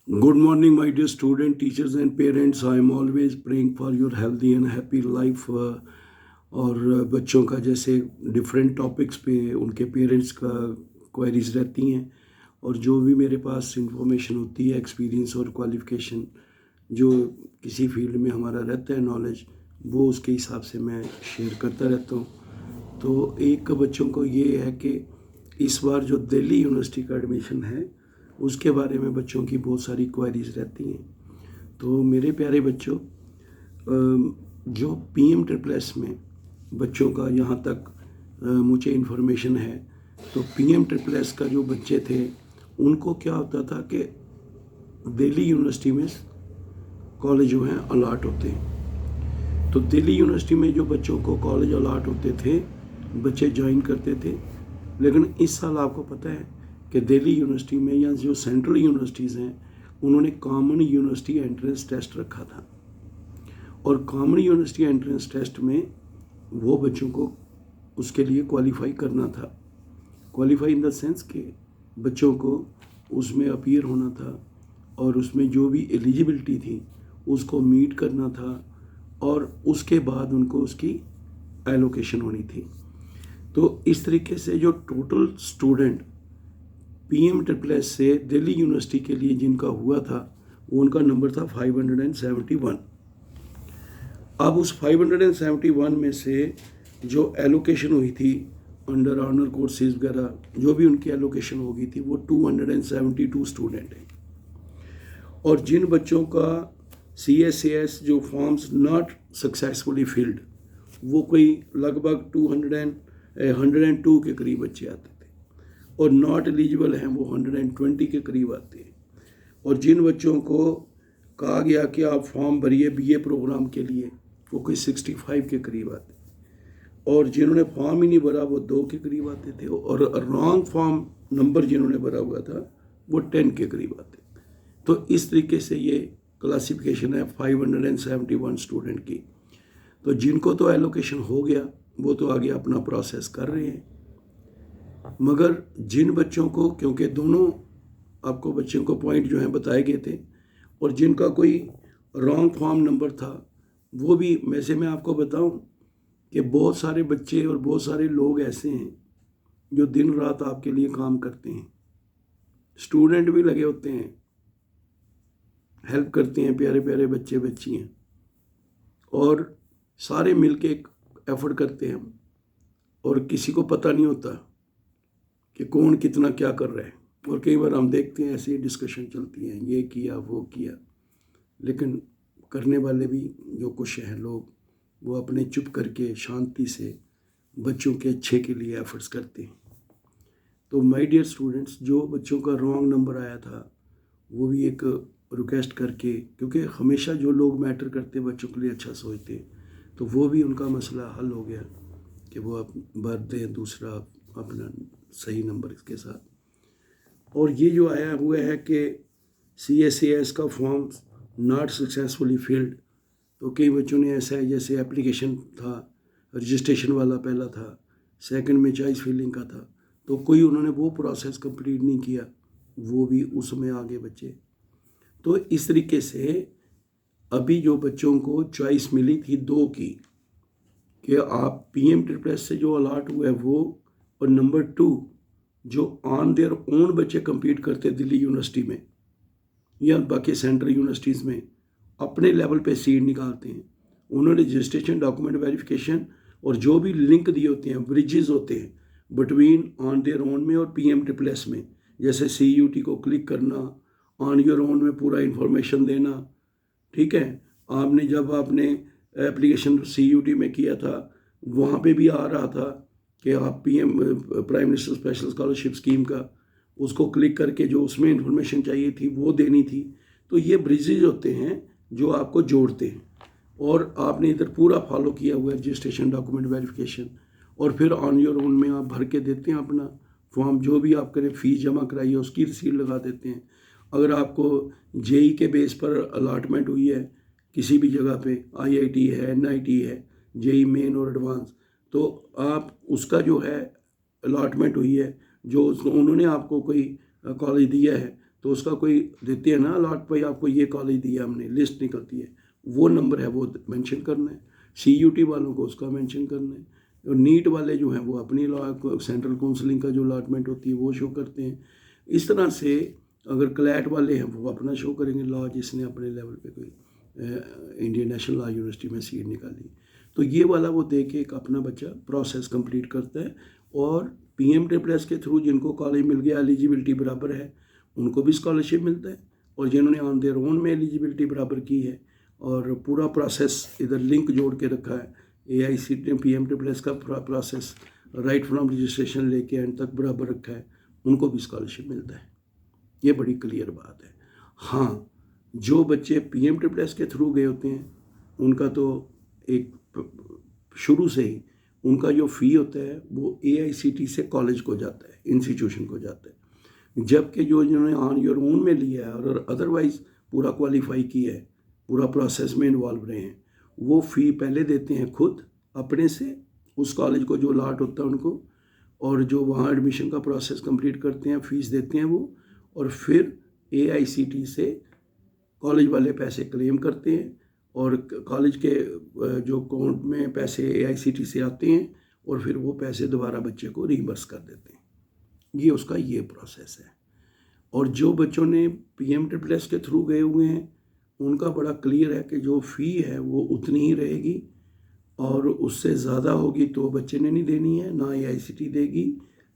Good morning, my dear student, teachers and parents. I am always praying for your healthy and happy life. और बच्चों का जैसे different topics पे उनके parents का क्वेरीज रहती हैं और जो भी मेरे पास इंफॉर्मेशन होती है, एक्सपीरियंस और क्वालिफिकेशन जो किसी फील्ड में हमारा रहता है नॉलेज, वो उसके हिसाब से मैं शेयर करता रहता हूँ। तो एक बच्चों को ये है कि इस बार जो दिल्ली यूनिवर्सिटी का एडमिशन है उसके बारे में बच्चों की बहुत सारी क्वेरीज रहती हैं। तो मेरे प्यारे बच्चों, जो PM ट्रिपल एस में बच्चों का यहाँ तक मुझे इन्फॉर्मेशन है, तो PM ट्रिपल एस का जो बच्चे थे उनको क्या होता था कि दिल्ली यूनिवर्सिटी में कॉलेज जो हैं अलाट होते हैं। तो दिल्ली यूनिवर्सिटी में जो बच्चों को कॉलेज अलाट होते थे, बच्चे ज्वाइन करते थे। लेकिन इस साल आपको पता है कि दिल्ली यूनिवर्सिटी में या जो सेंट्रल यूनिवर्सिटीज़ हैं उन्होंने कॉमन यूनिवर्सिटी एंट्रेंस टेस्ट रखा था। और कॉमन यूनिवर्सिटी एंट्रेंस टेस्ट में वो बच्चों को उसके लिए क्वालिफाई करना था। क्वालिफाई इन द सेंस कि बच्चों को उसमें अपीयर होना था और उसमें जो भी एलिजिबिलिटी थी उसको मीट करना था और उसके बाद उनको उसकी एलोकेशन होनी थी। तो इस तरीके से जो total student PM triple S से दिल्ली यूनिवर्सिटी के लिए जिनका हुआ था वो उनका नंबर था 571। अब उस 571 में से जो एलोकेशन हुई थी अंडर ऑनर कोर्सेज वगैरह जो भी उनकी एलोकेशन होगी थी वो 272 स्टूडेंट हैं। और जिन बच्चों का CSAS जो फॉर्म्स नॉट सक्सेसफुली फिल्ड वो कोई लगभग 102 के करीब बच्चे आते थे और नॉट एलिजिबल हैं वो 120 के करीब आते हैं। और जिन बच्चों को कहा गया कि आप फॉर्म भरिए BA प्रोग्राम के लिए वो कोई 65 के करीब आते, और जिन्होंने फॉर्म ही नहीं भरा वो 2 के करीब आते थे, और रॉन्ग फॉर्म नंबर जिन्होंने भरा हुआ था वो 10 के करीब आते। तो इस तरीके से ये क्लासिफिकेशन है 571 स्टूडेंट की। तो जिनको तो एलोकेशन हो गया वो तो आगे अपना प्रोसेस कर रहे हैं, मगर जिन बच्चों को, क्योंकि दोनों आपको बच्चों को पॉइंट जो हैं बताए गए थे, और जिनका कोई रॉन्ग फॉर्म नंबर था वो भी, वैसे मैं आपको बताऊं कि बहुत सारे बच्चे और बहुत सारे लोग ऐसे हैं जो दिन रात आपके लिए काम करते हैं, स्टूडेंट भी लगे होते हैं, हेल्प करते हैं, प्यारे प्यारे बच्चे बच्चियाँ, और सारे मिलके एक एफर्ट करते हैं और किसी को पता नहीं होता कि कौन कितना क्या कर रहा है। और कई बार हम देखते हैं ऐसी डिस्कशन चलती हैं, ये किया वो किया, लेकिन करने वाले भी जो कुछ हैं लोग वो अपने चुप करके शांति से बच्चों के अच्छे के लिए एफर्ट्स करते हैं। तो माय डियर स्टूडेंट्स, जो बच्चों का रॉन्ग नंबर आया था वो भी एक रिक्वेस्ट करके, क्योंकि हमेशा जो लोग मैटर करते बच्चों के लिए अच्छा सोचते, तो वो भी उनका मसला हल हो गया कि वो अब भर दें दूसरा अपना सही नंबर के साथ। और ये जो आया हुआ है कि CSAS का फॉर्म नॉट सक्सेसफुली फिल्ड, तो कई बच्चों ने ऐसा है जैसे एप्लीकेशन था, रजिस्ट्रेशन वाला पहला था, सेकंड में चॉइस फिलिंग का था, तो कोई उन्होंने वो प्रोसेस कंप्लीट नहीं किया, वो भी उसमें आगे बच्चे। तो इस तरीके से अभी जो बच्चों को चॉइस मिली थी 2 की कि आप PM ट्रिपल एस से जो अलाट हुआ है वो, और नंबर 2 जो ऑन देयर ओन बच्चे compete करते दिल्ली यूनिवर्सिटी में या बाकी सेंट्रल यूनिवर्सिटीज़ में अपने लेवल पे सीट निकालते हैं, उन्होंने रजिस्ट्रेशन डॉक्यूमेंट वेरिफिकेशन और जो भी लिंक दिए होते हैं, ब्रिजेस होते हैं बिटवीन ऑन देयर ओन में और PM ट्रिपल एस में, जैसे CUT को क्लिक करना, ऑन योर ओन में पूरा इन्फॉर्मेशन देना, ठीक है। आपने जब आपने एप्लीकेशन CUT में किया था वहाँ पे भी आ रहा था कि आप PM prime minister special scholarship scheme का उसको क्लिक करके जो उसमें इन्फॉर्मेशन चाहिए थी वो देनी थी। तो ये ब्रिजेज होते हैं जो आपको जोड़ते हैं, और आपने इधर पूरा फॉलो किया हुआ है रजिस्ट्रेशन डॉक्यूमेंट वेरिफिकेशन, और फिर ऑन योर ओन में आप भर के देते हैं अपना फॉर्म, जो भी आप करें फीस जमा कराइए उसकी रिसीट लगा देते हैं। अगर आपको JEE के बेस पर अलाटमेंट हुई है किसी भी जगह पे, IIT है, NIT है, JEE मेन और एडवांस, तो आप उसका जो है अलाटमेंट हुई है, जो उन्होंने आपको कोई कॉलेज दिया है, तो उसका कोई देते हैं ना अलॉट, भाई आपको ये कॉलेज दिया हमने, लिस्ट निकलती है, वो नंबर है वो मेंशन करना है। CUT वालों को उसका मेंशन करना है। और नीट वाले जो हैं वो अपनी सेंट्रल काउंसलिंग का जो अलॉटमेंट होती है वो शो करते हैं। इस तरह से अगर क्लैट वाले हैं वो अपना शो करेंगे लॉ, जिसने अपने लेवल पे कोई इंडियन नेशनल लॉ यूनिवर्सिटी में सीट निकाली, तो ये वाला वो दे के एक अपना बच्चा प्रोसेस कंप्लीट करता है। और PMSSS के थ्रू जिनको कॉलेज मिल गया, एलिजिबिलिटी बराबर है, उनको भी स्कॉलरशिप मिलता है। और जिन्होंने ऑन देयर ओन में एलिजिबिलिटी बराबर की है और पूरा प्रोसेस इधर लिंक जोड़ के रखा है, AICTE PMSSS का प्रोसेस राइट फ्रॉम रजिस्ट्रेशन लेके एंड तक बराबर रखा है, उनको भी स्कॉलरशिप मिलता है। ये बड़ी क्लियर बात है। हाँ, जो बच्चे PMSSS के थ्रू गए होते हैं उनका तो एक शुरू से ही उनका जो फ़ी होता है वो AICTE से कॉलेज को जाता है, इंस्टीट्यूशन को जाता है। जबकि जो जिन्होंने ऑन योर ओन में लिया है और अदरवाइज़ पूरा क्वालिफाई किया है, पूरा प्रोसेस में इन्वॉल्व रहे हैं, वो फ़ी पहले देते हैं खुद अपने से, उस कॉलेज को जो अलॉट होता है उनको, और जो वहाँ एडमिशन का प्रोसेस कंप्लीट करते हैं, फ़ीस देते हैं वो, और फिर AICTE से कॉलेज वाले पैसे क्लेम करते हैं और कॉलेज के जो अकाउंट में पैसे AICTE से आते हैं और फिर वो पैसे दोबारा बच्चे को रीइंबर्स कर देते हैं। ये उसका ये प्रोसेस है। और जो बच्चों ने PMSSS के थ्रू गए हुए हैं उनका बड़ा क्लियर है कि जो फ़ी है वो उतनी ही रहेगी, और उससे ज़्यादा होगी तो बच्चे ने नहीं देनी है, ना AICTE देगी।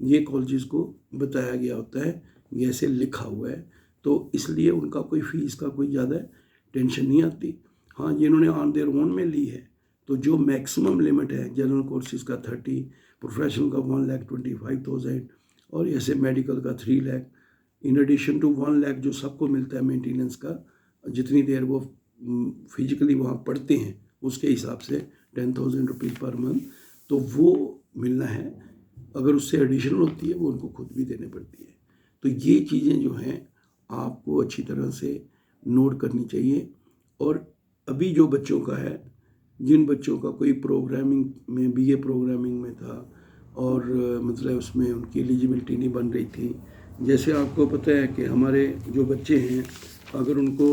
ये कॉलेजेस को बताया गया होता है, ये ऐसे लिखा हुआ है, तो इसलिए उनका कोई फ़ीस का कोई ज़्यादा टेंशन नहीं आती। हाँ, जिन्होंने ऑन देयर ओन में ली है तो जो मैक्सिमम लिमिट है जनरल कोर्सेज का 30, प्रोफेशनल का 1,25,000 और ऐसे मेडिकल का 3 lakh, in addition to 1 lakh जो सबको मिलता है मेंटेनेंस का, जितनी देर वो फिजिकली वहाँ पढ़ते हैं उसके हिसाब से 10,000 रुपीज़ पर मंथ, तो वो मिलना है। अगर उससे एडिशनल होती है वो उनको खुद भी देने पड़ती है। तो ये चीज़ें जो हैं आपको अच्छी तरह से नोट करनी चाहिए। और अभी जो बच्चों का है, जिन बच्चों का कोई प्रोग्रामिंग में BA प्रोग्रामिंग में था और मतलब उसमें उनकी एलिजिबिलिटी नहीं बन रही थी, जैसे आपको पता है कि हमारे जो बच्चे हैं अगर उनको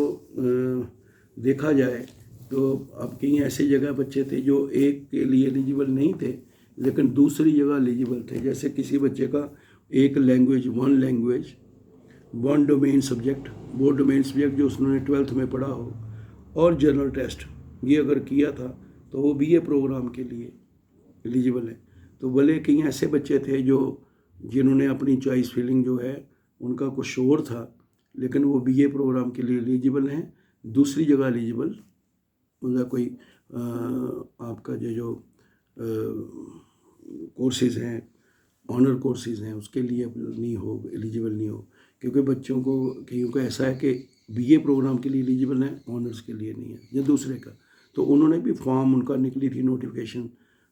देखा जाए तो अब कहीं ऐसी जगह बच्चे थे जो एक के लिए एलिजिबल नहीं थे लेकिन दूसरी जगह एलिजिबल थे। जैसे किसी बच्चे का एक लैंग्वेज, वन डोमेन सब्जेक्ट, वो डोमेन सब्जेक्ट जो उसने 12th में पढ़ा हो, और जनरल टेस्ट ये अगर किया था तो वो BA प्रोग्राम के लिए एलिजिबल है। तो भले कहीं ऐसे बच्चे थे जो जिन्होंने अपनी चॉइस फिलिंग जो है उनका कुछ और था लेकिन वो BA प्रोग्राम के लिए एलिजिबल हैं, दूसरी जगह एलिजिबल मतलब कोई आपका जो कोर्सेज़ हैं, ऑनर कोर्सेज़ हैं, उसके लिए नहीं हो, एलिजिबल नहीं हो। क्योंकि बच्चों को कईयों का ऐसा है कि BA प्रोग्राम के लिए एलिजिबल है, ऑनर्स के लिए नहीं है, या दूसरे का। तो उन्होंने भी फॉर्म, उनका निकली थी नोटिफिकेशन,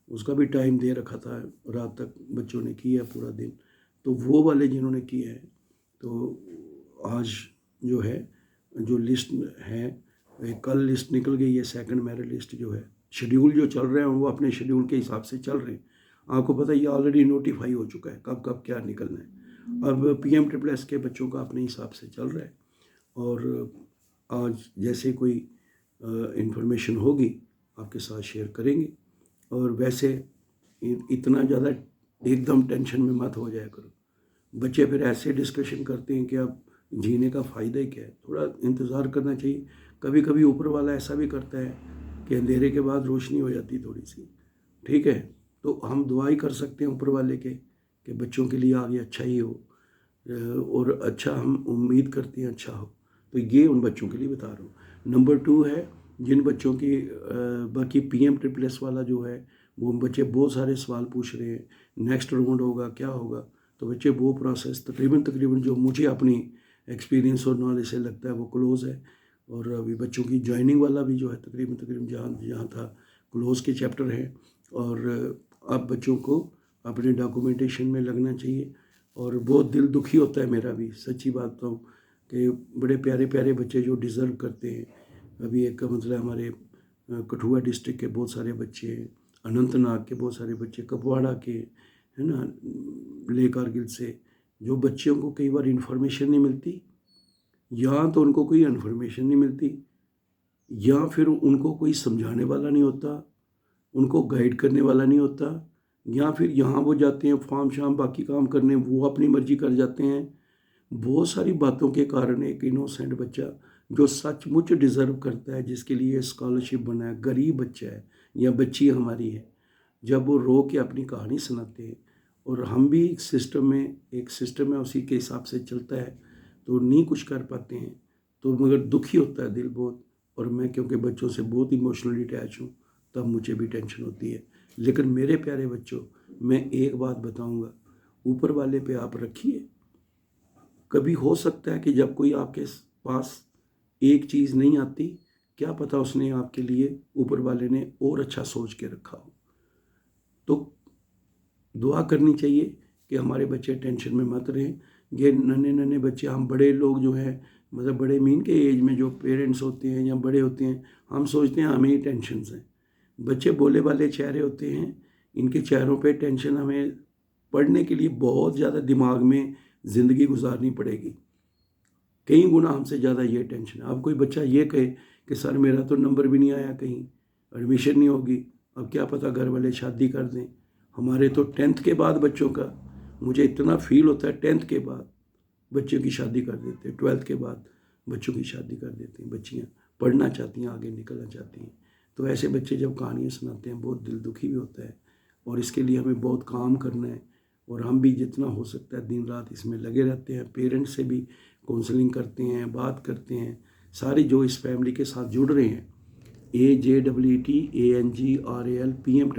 उसका भी टाइम दे रखा था, रात तक बच्चों ने किया पूरा दिन। तो वो वाले जिन्होंने किया है तो आज जो है जो लिस्ट है, कल लिस्ट निकल गई है, सेकंड मेरिट लिस्ट जो है, शेड्यूल जो चल रहे हैं वो अपने शेड्यूल के हिसाब से चल रहे हैं। आपको पता है ये ऑलरेडी नोटिफाई हो चुका है कब कब क्या निकलना है। अब PMSSS के बच्चों का अपने हिसाब से चल रहा है और आज जैसे कोई इन्फॉर्मेशन होगी आपके साथ शेयर करेंगे। और वैसे इतना ज़्यादा एकदम टेंशन में मत हो जाया करो। बच्चे फिर ऐसे डिस्कशन करते हैं कि अब जीने का फ़ायदा ही क्या है, थोड़ा इंतज़ार करना चाहिए। कभी कभी ऊपर वाला ऐसा भी करता है कि अंधेरे के बाद रोशनी हो जाती थोड़ी सी, ठीक है। तो हम दुआ ही कर सकते हैं ऊपर वाले के कि बच्चों के लिए आगे अच्छा ही हो, और अच्छा हम उम्मीद करते हैं अच्छा हो। तो ये उन बच्चों के लिए बता रहा हूँ। नंबर 2 है जिन बच्चों की बाकी PMSSS वाला जो है वो बच्चे बहुत सारे सवाल पूछ रहे हैं, नेक्स्ट राउंड होगा क्या होगा, तो बच्चे वो प्रोसेस तकरीबन जो मुझे अपनी एक्सपीरियंस और नॉलेज से लगता है वो क्लोज़ है। और अभी बच्चों की जॉइनिंग वाला भी जो है तकरीबन जहाँ था क्लोज़ के चैप्टर हैं। और अब बच्चों को अपने डॉक्यूमेंटेशन में लगना चाहिए। और बहुत दिल दुखी होता है मेरा भी, सच्ची बात तो, कि बड़े प्यारे प्यारे बच्चे जो डिज़र्व करते हैं। अभी एक मतलब हमारे कठुआ डिस्ट्रिक्ट के बहुत सारे बच्चे हैं, अनंतनाग के बहुत सारे बच्चे, कुपवाड़ा के, है ना, लेह कारगिल से, जो बच्चों को कई बार इन्फॉर्मेशन नहीं मिलती या तो उनको कोई इन्फॉर्मेशन नहीं मिलती, या फिर उनको कोई समझाने वाला नहीं होता, उनको गाइड करने वाला नहीं होता, या फिर यहाँ वो जाते हैं फार्म शाम बाकी काम करने, वो अपनी मर्जी कर जाते हैं। बहुत सारी बातों के कारण एक इनोसेंट बच्चा जो सचमुच डिज़र्व करता है, जिसके लिए स्कॉलरशिप बना है, गरीब बच्चा है या बच्ची हमारी है, जब वो रो के अपनी कहानी सुनाते हैं और हम भी एक सिस्टम है उसी के हिसाब से चलता है, तो नहीं कुछ कर पाते हैं, तो मगर दुखी होता है दिल बहुत। और मैं क्योंकि बच्चों से बहुत इमोशनली अटैच हूँ, तब मुझे भी टेंशन होती है। लेकिन मेरे प्यारे बच्चों, मैं एक बात बताऊँगा, ऊपर वाले पे आप रखिए। कभी हो सकता है कि जब कोई आपके पास एक चीज़ नहीं आती, क्या पता उसने आपके लिए, ऊपर वाले ने और अच्छा सोच के रखा हो। तो दुआ करनी चाहिए कि हमारे बच्चे टेंशन में मत रहें। ये नन्हे नन्हे बच्चे, हम बड़े लोग जो हैं, मतलब बड़े मीन के एज में जो पेरेंट्स होते हैं या बड़े होते हैं, हम सोचते हैं हमें ही टेंशन हैं। बच्चे बोले वाले चेहरे होते हैं, इनके चेहरों पे टेंशन हमें पढ़ने के लिए बहुत ज़्यादा दिमाग में ज़िंदगी गुजारनी पड़ेगी। कई गुना हमसे ज़्यादा ये टेंशन है। अब कोई बच्चा ये कहे कि सर मेरा तो नंबर भी नहीं आया, कहीं एडमिशन नहीं होगी, अब क्या पता घर वाले शादी कर दें। हमारे तो 10th के बाद बच्चों का, मुझे इतना फील होता है, 10th के बाद बच्चों की शादी कर देते हैं, 12th के बाद बच्चों की शादी कर देते हैं। बच्चियाँ पढ़ना चाहती हैं, आगे निकलना चाहती हैं। तो ऐसे बच्चे जब कहानियाँ सुनाते हैं, बहुत दिल दुखी भी होता है। और इसके लिए हमें बहुत काम करना है, और हम भी जितना हो सकता है दिन रात इसमें लगे रहते हैं। पेरेंट्स से भी काउंसलिंग करते हैं, बात करते हैं, सारी जो इस फैमिली के साथ जुड़ रहे हैं, AJEETANGRAL PM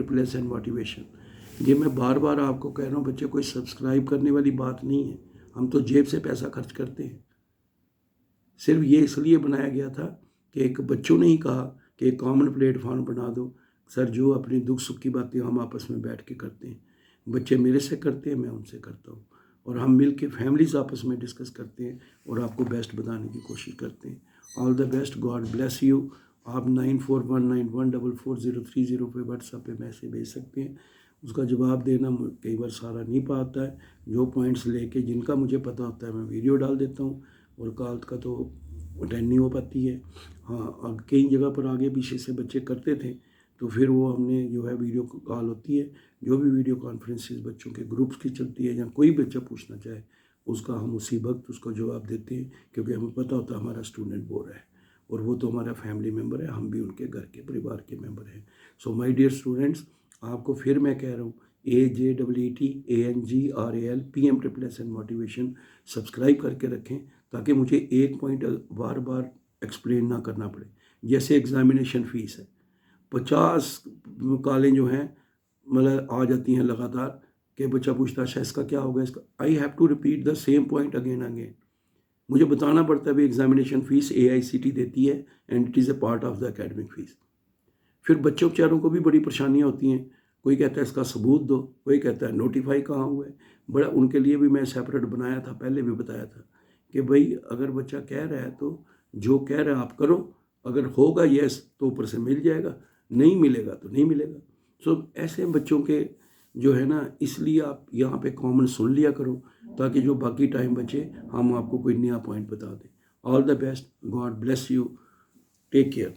ये मैं बार बार आपको कह रहा हूँ बच्चे, कोई सब्सक्राइब करने वाली बात नहीं है। हम तो जेब से पैसा खर्च करते हैं। सिर्फ ये इसलिए बनाया गया था कि एक बच्चों ने ही कहा कि एक कॉमन प्लेटफॉर्म बना दो सर, जो अपनी दुख सुख की बातें हम आपस में बैठ के करते हैं। बच्चे मेरे से करते हैं, मैं उनसे करता हूँ, और हम मिल के फैमिलीज आपस में डिस्कस करते हैं और आपको बेस्ट बताने की कोशिश करते हैं। All the best, God bless you. आप 9419144030 पे व्हाट्सएप पे मैसेज भेज सकते हैं। उसका जवाब देना कई बार सारा नहीं पाता है। जो पॉइंट्स लेके जिनका मुझे पता होता है मैं वीडियो डाल देता हूँ, और कॉल का तो अटेंड नहीं हो पाती है। हाँ, अब कई जगह पर आगे पीछे से बच्चे करते थे, तो फिर वो हमने जो है वीडियो कॉल होती है, जो भी वीडियो कॉन्फ्रेंसेस बच्चों के ग्रुप्स की चलती है, या कोई बच्चा पूछना चाहे उसका हम उसी वक्त उसको जवाब देते हैं, क्योंकि हमें पता होता है हमारा स्टूडेंट बोल रहा है, और वो तो हमारा फैमिली मेम्बर है, हम भी उनके घर के परिवार के मेम्बर हैं। सो माय डियर स्टूडेंट्स, आपको फिर मैं कह रहा हूँ, AJEETANGRAL PM सब्सक्राइब करके रखें, ताकि मुझे एक पॉइंट बार बार एक्सप्लेन ना करना पड़े। जैसे एग्ज़ामिनेशन फ़ीस है, 50 कॉलें जो हैं मतलब आ जाती हैं लगातार, कि बच्चा पूछता है इसका क्या होगा, इसका I have to repeat the same point again again. मुझे बताना पड़ता है भाई एग्जामिनेशन फ़ीस AICT देती है, and it is a part of the academic fees. फिर बच्चों बेचारों को भी बड़ी परेशानियाँ होती हैं। कोई कहता है इसका सबूत दो, कोई कहता है नोटिफाई कहाँ हुआ है। बड़ा उनके लिए भी मैं सेपरेट बनाया था, पहले भी बताया था कि भाई अगर बच्चा कह रहा है तो जो कह रहा है आप करो, अगर होगा यस तो ऊपर से मिल जाएगा, नहीं मिलेगा तो नहीं मिलेगा। सो ऐसे बच्चों के जो है ना, इसलिए आप यहाँ पे कॉमन सुन लिया करो, ताकि जो बाकी टाइम बचे हम आपको कोई नया पॉइंट बता दें। All the best, God bless you, take care.